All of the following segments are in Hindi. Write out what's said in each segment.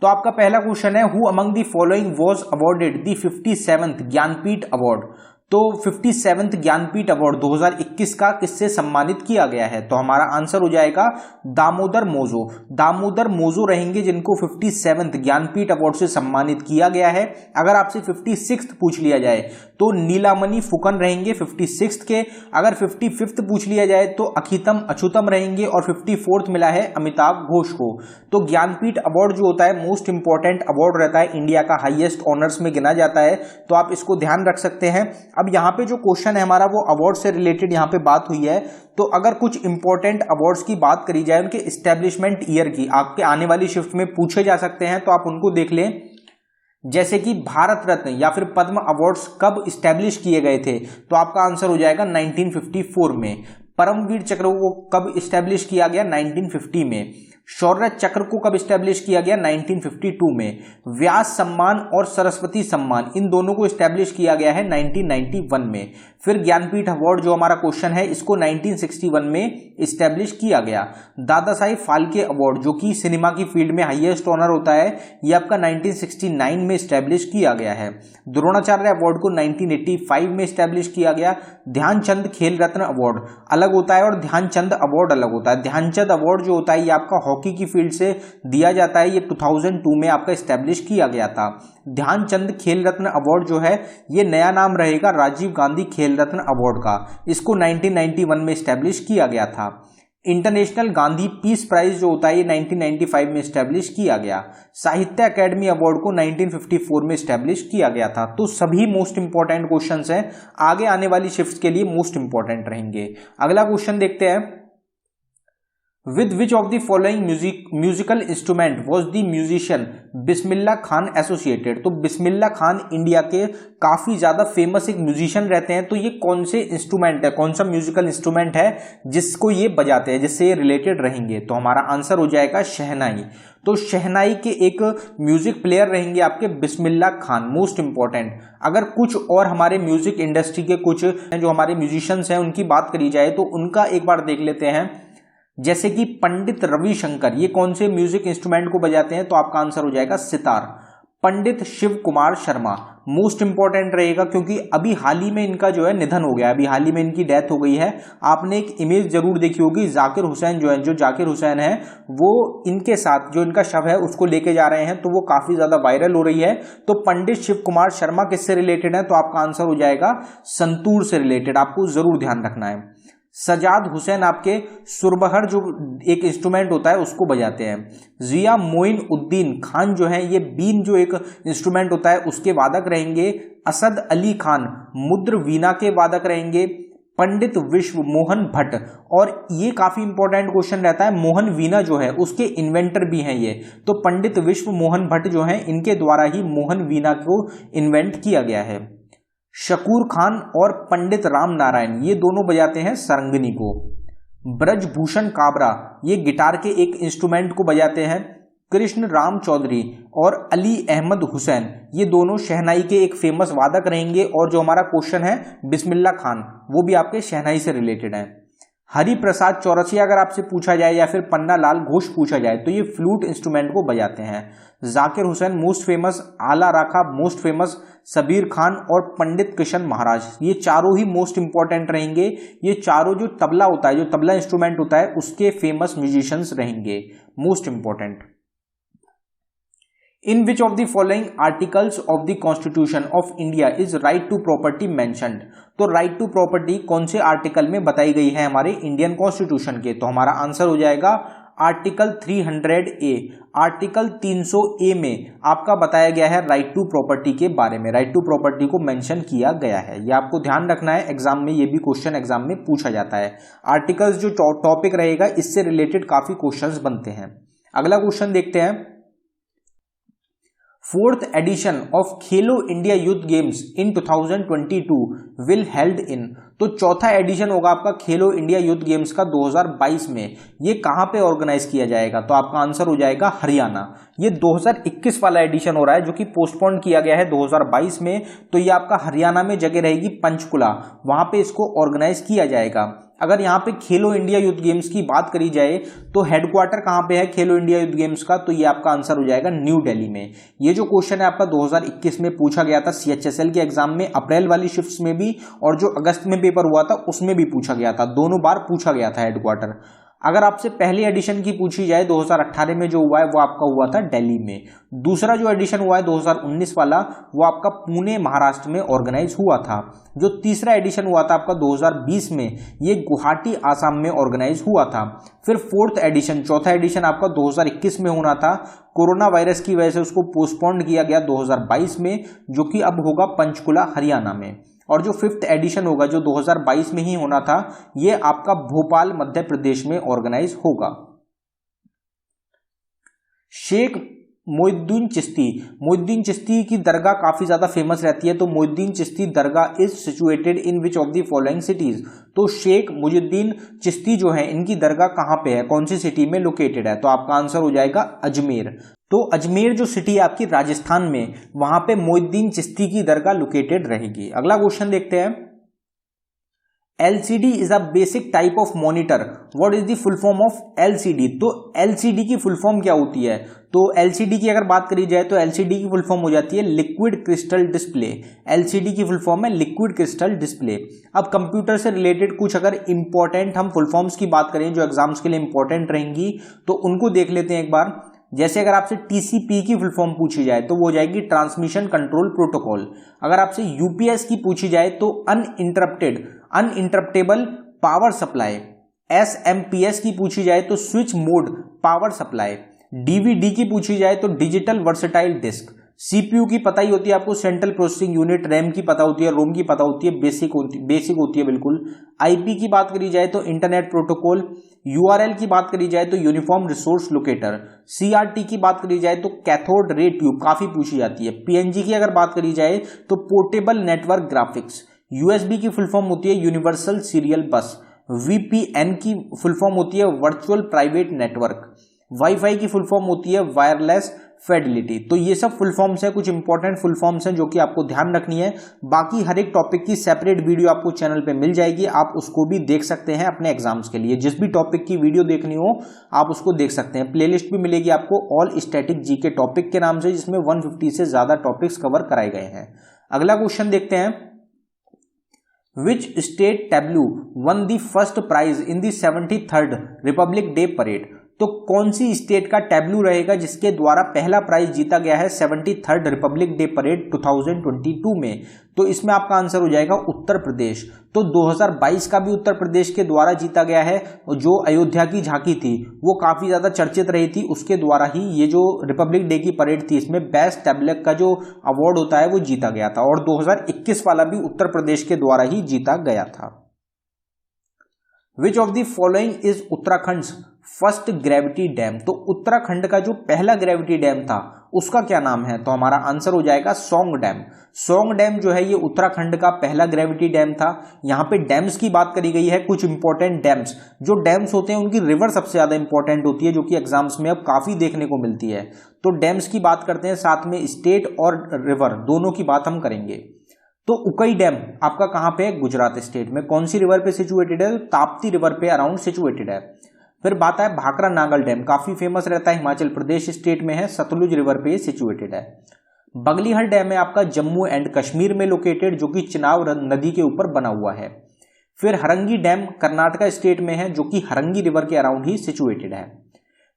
तो आपका पहला क्वेश्चन है, who among the following was awarded the 57th Jnanpith award. तो 57th ज्ञानपीठ अवार्ड 2021 का किससे सम्मानित किया गया है? तो हमारा आंसर हो जाएगा दामोदर मौजो। दामोदर मौजो रहेंगे जिनको 57th ज्ञानपीठ अवार्ड से सम्मानित किया गया है। अगर आपसे 56th पूछ लिया जाए तो नीलामणि फुकन रहेंगे 56th के। अगर 55th पूछ लिया जाए तो अखितम अछूतम रहेंगे और 54th मिला है अमिताभ घोष को। तो ज्ञानपीठ अवार्ड जो होता है मोस्ट इंपॉर्टेंट अवार्ड रहता है, इंडिया का हाईएस्ट ऑनर्स में गिना जाता है, तो आप इसको ध्यान रख सकते हैं। अब यहाँ पे जो क्वेश्चन है हमारा वो अवार्ड से रिलेटेड यहाँ पे बात हुई है। तो अगर कुछ इंपॉर्टेंट अवार्ड्स की बात करी जाए, उनके एस्टेब्लिशमेंट ईयर की, आपके आने वाली शिफ्ट में पूछे जा सकते हैं, तो आप उनको देख लें। जैसे कि भारत रत्न या फिर पद्म अवार्ड्स कब इस्टेब्लिश किए गए थे? तो आपका आंसर हो जाएगा 1954 में। परमवीर चक्र को कब इस्टेब्लिश किया गया? 1950 में। शौर्य चक्र को कब इस्टेब्लिश किया गया? 1952 में। व्यास सम्मान और सरस्वती सम्मान इन दोनों को इस्टेब्लिश किया गया है 1991 में। फिर ज्ञानपीठ अवार्ड जो हमारा क्वेश्चन है इसको 1961 में इस्टेब्लिश किया गया। दादा साहिब फाल्के अवार्ड जो कि सिनेमा की फील्ड में हाईएस्ट ऑनर होता है, ये आपका 1969 में इस्टेब्लिश किया गया है। द्रोणाचार्य अवार्ड को 1985 में इस्टेब्लिश किया गया। ध्यानचंद खेल रत्न अवार्ड अलग होता है और ध्यानचंद अवार्ड अलग होता है। ध्यानचंद अवार्ड जो होता है ये आपका हॉकी की फील्ड से दिया जाता है, ये 2002 में आपका इस्टेब्लिश किया गया था। ध्यानचंद खेल रत्न अवार्ड जो है ये नया नाम रहेगा राजीव गांधी खेल रत्न अवार्ड का, इसको 1991 में इस्टेब्लिश किया गया था। इंटरनेशनल गांधी पीस प्राइज जो होता है ये 1995 में इस्टेब्लिश किया गया। साहित्य अकेडमी अवार्ड को 1954 में इस्टेब्लिश किया गया था। तो सभी मोस्ट इंपॉर्टेंट क्वेश्चंस हैं, आगे आने वाली शिफ्ट के लिए मोस्ट इंपॉर्टेंट रहेंगे। अगला क्वेश्चन देखते हैं, with which of the following musical instrument was the musician Bismillah Khan associated. तो बिस्मिल्ला खान इंडिया के काफी ज्यादा फेमस एक म्यूजिशियन रहते हैं। तो ये कौन से इंस्ट्रूमेंट है, कौन सा म्यूजिकल इंस्ट्रूमेंट है जिसको ये बजाते हैं, जिससे ये रिलेटेड रहेंगे? तो हमारा आंसर हो जाएगा शहनाई। तो शहनाई के एक म्यूजिक प्लेयर रहेंगे आपके बिस्मिल्ला खान, मोस्ट इंपॉर्टेंट। अगर कुछ और हमारे म्यूजिक इंडस्ट्री के कुछ जो हमारे म्यूजिशियंस हैं उनकी बात करी जाए तो उनका एक बार देख लेते हैं। जैसे कि पंडित रविशंकर, ये कौन से म्यूजिक इंस्ट्रूमेंट को बजाते हैं? तो आपका आंसर हो जाएगा सितार। पंडित शिव कुमार शर्मा मोस्ट इंपॉर्टेंट रहेगा क्योंकि अभी हाल ही में इनका जो है निधन हो गया, अभी हाल ही में इनकी डेथ हो गई है। आपने एक इमेज जरूर देखी होगी, जाकिर हुसैन जो जाकिर हुसैन है वो इनके साथ जो इनका शव है उसको लेके जा रहे हैं, तो वो काफी ज्यादा वायरल हो रही है। तो पंडित शिव कुमार शर्मा किससे रिलेटेड है? तो आपका आंसर हो जाएगा संतूर से रिलेटेड, आपको जरूर ध्यान रखना है। सजाद हुसैन आपके सुरबहर जो एक इंस्ट्रूमेंट होता है उसको बजाते हैं। जिया मोइन उद्दीन खान जो है ये बीन जो एक इंस्ट्रूमेंट होता है उसके वादक रहेंगे। असद अली खान मुद्र वीणा के वादक रहेंगे। पंडित विश्व मोहन भट्ट, और ये काफी इंपॉर्टेंट क्वेश्चन रहता है, मोहन वीणा जो है उसके इन्वेंटर भी हैं ये। तो पंडित विश्व मोहन भट्ट जो है इनके द्वारा ही मोहन वीणा को इन्वेंट किया गया है। शकूर खान और पंडित राम नारायण ये दोनों बजाते हैं सरंगनी को। ब्रजभूषण काबरा ये गिटार के एक इंस्ट्रूमेंट को बजाते हैं। कृष्ण राम चौधरी और अली अहमद हुसैन ये दोनों शहनाई के एक फेमस वादक रहेंगे। और जो हमारा क्वेश्चन है बिस्मिल्ला खान वो भी आपके शहनाई से रिलेटेड है। हरि प्रसाद चौरसिया अगर आपसे पूछा जाए या फिर पन्ना लाल घोष पूछा जाए तो ये फ्लूट इंस्ट्रूमेंट को बजाते हैं। जाकिर हुसैन मोस्ट फेमस, आला राखा मोस्ट फेमस, सबीर खान और पंडित किशन महाराज ये चारों ही मोस्ट इंपॉर्टेंट रहेंगे। ये चारों जो तबला होता है, जो तबला इंस्ट्रूमेंट होता है उसके फेमस म्यूजिशियंस रहेंगे, most important. In which of the following articles of the constitution of India is right to property mentioned. तो राइट टू प्रॉपर्टी कौन से आर्टिकल में बताई गई है हमारे इंडियन कॉन्स्टिट्यूशन के? तो हमारा आंसर हो जाएगा आर्टिकल 300A। आर्टिकल 300A में आपका बताया गया है राइट टू प्रॉपर्टी के बारे में, राइट टू प्रॉपर्टी को मेंशन किया गया है। ये आपको ध्यान रखना है, एग्जाम में ये भी क्वेश्चन एग्जाम में पूछा जाता है। आर्टिकल्स जो टॉपिक रहेगा इससे रिलेटेड काफी क्वेश्चंस बनते हैं। अगला क्वेश्चन देखते हैं, 4th addition of Khelo India youth games in 2022 will held in. तो चौथा एडिशन होगा आपका खेलो इंडिया यूथ गेम्स का 2022 में। ये कहां पे ऑर्गेनाइज किया जाएगा? तो आपका आंसर हो जाएगा हरियाणा। ये 2021 वाला एडिशन हो रहा है जो कि पोस्टपोन किया गया है 2022 में। तो ये आपका हरियाणा में जगह रहेगी पंचकुला, वहां पे इसको ऑर्गेनाइज किया जाएगा। अगर यहाँ पे खेलो इंडिया यूथ गेम्स की बात करी जाए तो हेडक्वार्टर कहाँ पे है खेलो इंडिया यूथ गेम्स का, तो ये आपका आंसर हो जाएगा न्यू दिल्ली में। ये जो क्वेश्चन है आपका 2021 में पूछा गया था CHSL के एग्जाम में, अप्रैल वाली शिफ्ट्स में भी और जो अगस्त में पेपर हुआ था उसमें भी पूछा गया था, दोनों बार पूछा गया था हेडक्वार्टर। अगर आपसे पहली एडिशन की पूछी जाए 2018 में जो हुआ है वो आपका हुआ था दिल्ली में। दूसरा जो एडिशन हुआ है 2019 वाला वो आपका पुणे महाराष्ट्र में ऑर्गेनाइज हुआ था। जो तीसरा एडिशन हुआ था आपका 2020 में ये गुवाहाटी आसाम में ऑर्गेनाइज हुआ था। फिर फोर्थ एडिशन, चौथा एडिशन आपका 2021 में होना था, कोरोना वायरस की वजह से उसको पोस्टपोन्ड किया गया 2022 में, जो कि अब होगा पंचकुला हरियाणा में। और जो फिफ्थ एडिशन होगा जो 2022 में ही होना था ये आपका भोपाल मध्य प्रदेश में ऑर्गेनाइज होगा। शेख मोइनुद्दीन चिश्ती की दरगाह काफी ज्यादा फेमस रहती है, तो Moinuddin Chishti dargah is situated in which of the following cities. तो शेख मोइनुद्दीन चिश्ती जो है इनकी दरगाह कहां पे है, कौन सी सिटी में लोकेटेड है, तो आपका आंसर हो जाएगा अजमेर। तो अजमेर जो सिटी है आपकी राजस्थान में, वहां पे मोइनुद्दीन चिश्ती की दरगाह लोकेटेड रहेगी। अगला क्वेश्चन देखते हैं। LCD is a basic type of monitor, what is the full form of LCD। तो LCD की फुल फॉर्म क्या होती है, तो LCD की अगर बात करी जाए तो LCD की फुल फॉर्म हो जाती है लिक्विड क्रिस्टल डिस्प्ले। LCD की फुल फॉर्म है लिक्विड क्रिस्टल डिस्प्ले। अब कंप्यूटर से रिलेटेड कुछ अगर इंपॉर्टेंट हम फुल फॉर्म्स की बात करें जो एग्जाम्स के लिए इंपॉर्टेंट रहेंगी तो उनको देख लेते हैं एक बार। जैसे अगर आपसे TCP की फुल फॉर्म पूछी जाए तो वो हो जाएगी ट्रांसमिशन कंट्रोल प्रोटोकॉल। अगर आपसे UPS की पूछी जाए तो अनइंटरप्टेबल पावर सप्लाई। SMPS की पूछी जाए तो switch mode power supply. DVD की पूछी जाए तो डिजिटल वर्सेटाइल डिस्क। CPU की पता ही होती है आपको, सेंट्रल प्रोसेसिंग यूनिट। RAM की पता होती है, रोम की पता होती है, बेसिक होती है बिल्कुल। IP की बात करी जाए तो इंटरनेट प्रोटोकॉल। URL की बात करी जाए तो यूनिफॉर्म रिसोर्स लोकेटर। CRT की बात करी जाए तो कैथोड रे ट्यूब, काफी पूछी जाती है। PNG की अगर बात करी जाए तो पोर्टेबल नेटवर्क ग्राफिक्स। USB की फुल फॉर्म होती है यूनिवर्सल सीरियल बस। VPN की फुल फॉर्म होती है वर्चुअल प्राइवेट नेटवर्क। वाईफाई की फुल फॉर्म होती है वायरलेस फिडेलिटी। तो ये सब फुल फॉर्म्स हैं, कुछ इंपॉर्टेंट फुल फॉर्म्स हैं जो कि आपको ध्यान रखनी है। बाकी हर एक टॉपिक की सेपरेट वीडियो आपको चैनल पे मिल जाएगी, आप उसको भी देख सकते हैं अपने एग्जाम्स के लिए। जिस भी टॉपिक की वीडियो देखनी हो आप उसको देख सकते हैं। प्लेलिस्ट भी मिलेगी आपको ऑल स्टैटिक जीके टॉपिक के नाम से, जिसमें 150 से ज्यादा टॉपिक्स कवर कराए गए हैं। अगला क्वेश्चन देखते हैं। Which state tableau won the first prize in the 73rd Republic Day Parade? तो कौन सी स्टेट का टैब्लू रहेगा जिसके द्वारा पहला प्राइज जीता गया है 73rd रिपब्लिक डे परेड 2022 में? तो इसमें आपका आंसर हो जाएगा उत्तर प्रदेश। तो 2022 का भी उत्तर प्रदेश के द्वारा जीता गया है, और जो अयोध्या की झांकी थी वो काफी ज्यादा चर्चित रही थी, उसके द्वारा ही ये जो रिपब्लिक डे की परेड थी इसमें बेस्ट टैबलेट का जो अवार्ड होता है वो जीता गया था। और 2021 वाला भी उत्तर प्रदेश के द्वारा ही जीता गया था। विच of the following is Uttarakhand first gravity dam? तो उत्तराखंड का जो पहला ग्रेविटी डैम था उसका क्या नाम है? तो हमारा आंसर हो जाएगा सोंग डैम। सोंग डैम जो है ये उत्तराखंड का पहला ग्रेविटी डैम था। यहाँ पे डैम्स की बात करी गई है, कुछ इंपॉर्टेंट डैम्स। जो डैम्स होते हैं उनकी रिवर सबसे ज्यादा इंपॉर्टेंट होती है, जो कि एग्जाम्स में अब काफी देखने को मिलती है। तो डैम्स की बात करते हैं, साथ में स्टेट और रिवर दोनों की बात हम करेंगे। तो उकई डैम आपका कहां पे है? गुजरात स्टेट में। कौन सी रिवर पे सिचुएटेड है? ताप्ती रिवर पे अराउंड सिचुएटेड है। फिर बात है भाखरा नागल डैम, काफी फेमस रहता है, हिमाचल प्रदेश स्टेट में है, सतलुज रिवर पे सिचुएटेड है। बगलीहल डैम है आपका जम्मू एंड कश्मीर में लोकेटेड, जो कि चिनाब नदी के ऊपर बना हुआ है। फिर हरंगी डैम कर्नाटका स्टेट में है, जो कि हरंगी रिवर के अराउंड ही सिचुएटेड है।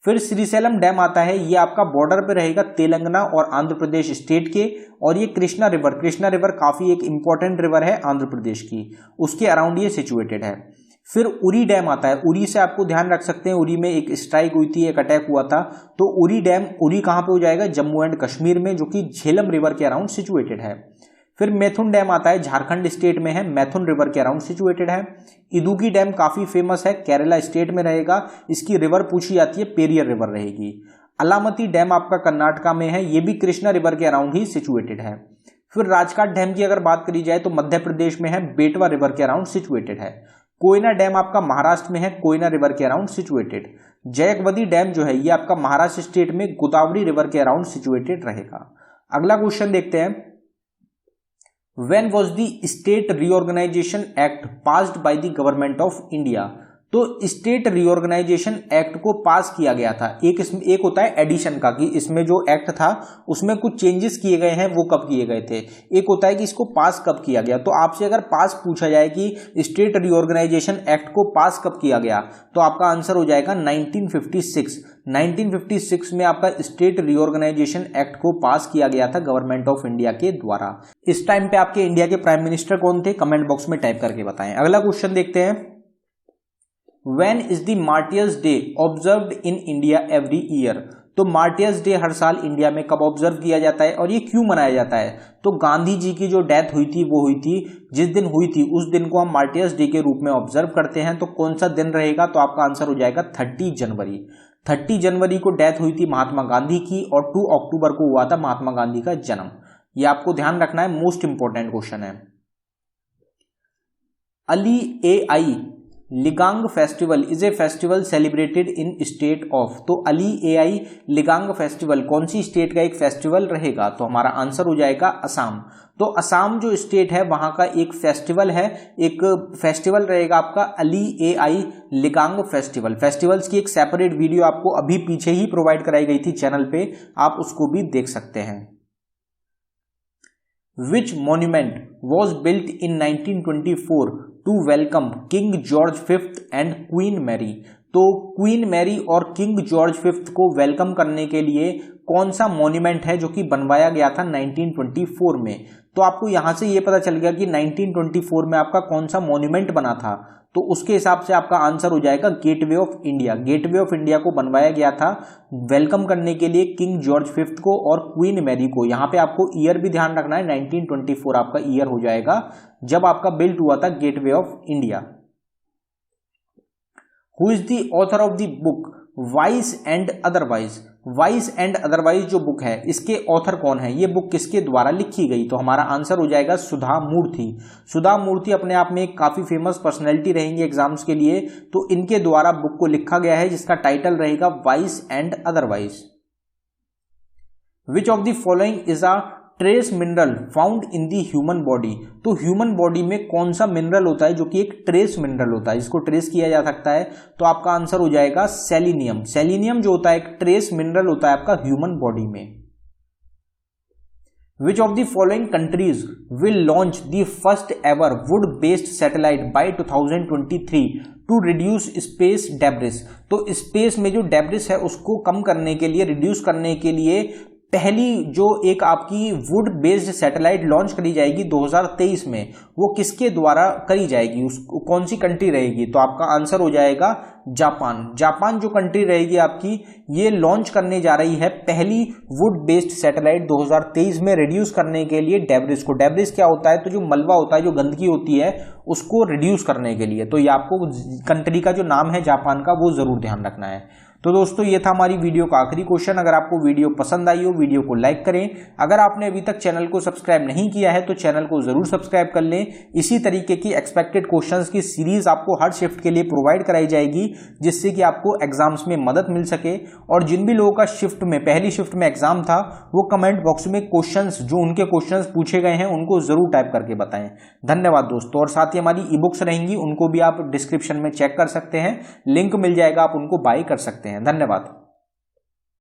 फिर श्रीशैलम डैम आता है, ये आपका बॉर्डर पे रहेगा तेलंगाना और आंध्र प्रदेश स्टेट के, और ये कृष्णा रिवर काफी एक इंपॉर्टेंट रिवर है आंध्र प्रदेश की, उसके अराउंड ये सिचुएटेड है। फिर उरी डैम आता है, उरी से आपको ध्यान रख सकते हैं, उरी में एक स्ट्राइक हुई थी, एक अटैक हुआ था। तो उरी डैम, उरी कहां पे हो जाएगा? जम्मू एंड कश्मीर में, जो कि झेलम रिवर के अराउंड सिचुएटेड है। फिर मैथुन डैम आता है, झारखंड स्टेट में है, मैथुन रिवर के अराउंड सिचुएटेड है। इदुकी डैम काफी फेमस है, केरला स्टेट में रहेगा, इसकी रिवर पूछी जाती है, पेरियर रिवर रहेगी। अलामती डैम आपका कर्नाटका में है, ये भी कृष्णा रिवर के अराउंड ही सिचुएटेड है। फिर राजकाट डैम की अगर बात करी जाए तो मध्य प्रदेश में है, बेटवा रिवर के अराउंड सिचुएटेड है। कोयना डैम आपका महाराष्ट्र में है, कोयना रिवर के अराउंड सिचुएटेड। जयकवदी डैम जो है ये आपका महाराष्ट्र स्टेट में गोदावरी रिवर के अराउंड सिचुएटेड रहेगा। अगला क्वेश्चन देखते हैं। When was the state reorganisation act passed by the government of India. तो स्टेट रीऑर्गेनाइजेशन एक्ट को पास किया गया था। एक होता है एडिशन का कि इसमें जो एक्ट था उसमें कुछ चेंजेस किए गए हैं, वो कब किए गए थे। एक होता है कि इसको पास कब किया गया। तो आपसे अगर पास पूछा जाए कि स्टेट रीऑर्गेनाइजेशन एक्ट को पास कब किया गया, तो आपका आंसर हो जाएगा 1956। 1956 में आपका स्टेट रीऑर्गेनाइजेशन एक्ट को पास किया गया था गवर्नमेंट ऑफ इंडिया के द्वारा। इस टाइम पे आपके इंडिया के प्राइम मिनिस्टर कौन थे, कमेंट बॉक्स में टाइप करके बताएं। अगला क्वेश्चन देखते हैं। When is the Martyrs Day observed in India every year? तो मार्टियर्स डे हर साल इंडिया में कब ऑब्जर्व किया जाता है और ये क्यों मनाया जाता है? तो गांधी जी की जो डेथ हुई थी वो हुई थी, जिस दिन हुई थी उस दिन को हम मार्टियर्स डे के रूप में ऑब्जर्व करते हैं। तो कौन सा दिन रहेगा? तो आपका आंसर हो जाएगा 30 जनवरी। 30 जनवरी को डेथ हुई थी महात्मा गांधी की और 2 अक्टूबर को हुआ था महात्मा गांधी का जन्म। ये आपको ध्यान रखना है, मोस्ट इंपॉर्टेंट क्वेश्चन है। अली ए आई Ligang festival is a festival celebrated in state of. तो अली ए आई लिगांग फेस्टिवल कौन सी स्टेट का एक फेस्टिवल रहेगा? तो हमारा आंसर हो जाएगा असम। तो असम जो स्टेट है वहां का एक फेस्टिवल है, एक फेस्टिवल रहेगा आपका अली ए आई लिगांग फेस्टिवल। फेस्टिवल्स की एक सेपरेट वीडियो आपको अभी पीछे ही प्रोवाइड कराई गई थी चैनल पे, आप उसको भी देख सकते हैं। Which monument was built in 1924 to welcome King George V and Queen Mary? तो क्वीन मैरी और किंग जॉर्ज फिफ्थ को वेलकम करने के लिए कौन सा मॉन्यूमेंट है जो कि बनवाया गया था 1924 में? तो आपको यहां से ये पता चल गया कि 1924 में आपका कौन सा मॉन्यूमेंट बना था। तो उसके हिसाब से आपका आंसर हो जाएगा gateway of India. Gateway of India को बनवाया गया था वेलकम करने के लिए किंग जॉर्ज फिफ्थ को और क्वीन मैरी को। यहां पे आपको ईयर भी ध्यान रखना है, 1924 आपका ईयर हो जाएगा जब आपका बिल्ट हुआ था gateway of India. Who is the author of the book vice and otherwise? Vice and otherwise जो बुक है इसके ऑथर कौन है? ये बुक किसके द्वारा लिखी गई? तो हमारा आंसर हो जाएगा सुधा मूर्ति। सुधा मूर्ति अपने आप में एक काफी फेमस पर्सनैलिटी रहेंगे एग्जाम्स के लिए, तो इनके द्वारा बुक को लिखा गया है जिसका टाइटल रहेगा vice and otherwise. Which of the following is a trace mineral found in the human body? तो ह्यूमन बॉडी में कौन सा मिनरल होता है जो कि एक ट्रेस मिनरल होता है, इसको ट्रेस किया जा सकता है? तो आपका आंसर हो जाएगा सेलिनियम। सेलिनियम जो होता है एक ट्रेस मिनरल होता है आपका ह्यूमन बॉडी में। Which of the following countries will launch the first ever wood-based satellite by 2023 to reduce space debris? तो स्पेस में जो डेब्रिस है उसको कम करने के लिए, रिड्यूस करने के लिए पहली जो एक आपकी वुड बेस्ड सैटेलाइट लॉन्च करी जाएगी 2023 में, वो किसके द्वारा करी जाएगी, उसको कौन सी कंट्री रहेगी? तो आपका आंसर हो जाएगा जापान। जापान जो कंट्री रहेगी आपकी, ये लॉन्च करने जा रही है पहली वुड बेस्ड सैटेलाइट 2023 में रिड्यूस करने के लिए डेब्रिस को। डेब्रिस क्या होता है? तो जो मलबा होता है, जो गंदगी होती है, उसको रिड्यूस करने के लिए। तो ये आपको कंट्री का जो नाम है जापान का वो जरूर ध्यान रखना है। तो दोस्तों ये था हमारी वीडियो का आखिरी क्वेश्चन। अगर आपको वीडियो पसंद आई हो वीडियो को लाइक करें। अगर आपने अभी तक चैनल को सब्सक्राइब नहीं किया है तो चैनल को जरूर सब्सक्राइब कर लें। इसी तरीके की एक्सपेक्टेड क्वेश्चंस की सीरीज आपको हर शिफ्ट के लिए प्रोवाइड कराई जाएगी जिससे कि आपको एग्जाम्स में मदद मिल सके। और जिन भी लोगों का शिफ्ट में, पहली शिफ्ट में एग्जाम था, वो कमेंट बॉक्स में क्वेश्चंस, जो उनके क्वेश्चंस पूछे गए हैं उनको जरूर टाइप करके बताएं। धन्यवाद दोस्तों। और साथ ही हमारी ई बुक्स रहेंगी, उनको भी आप डिस्क्रिप्शन में चेक कर सकते हैं, लिंक मिल जाएगा, आप उनको बाय कर सकते हैं। धन्यवाद।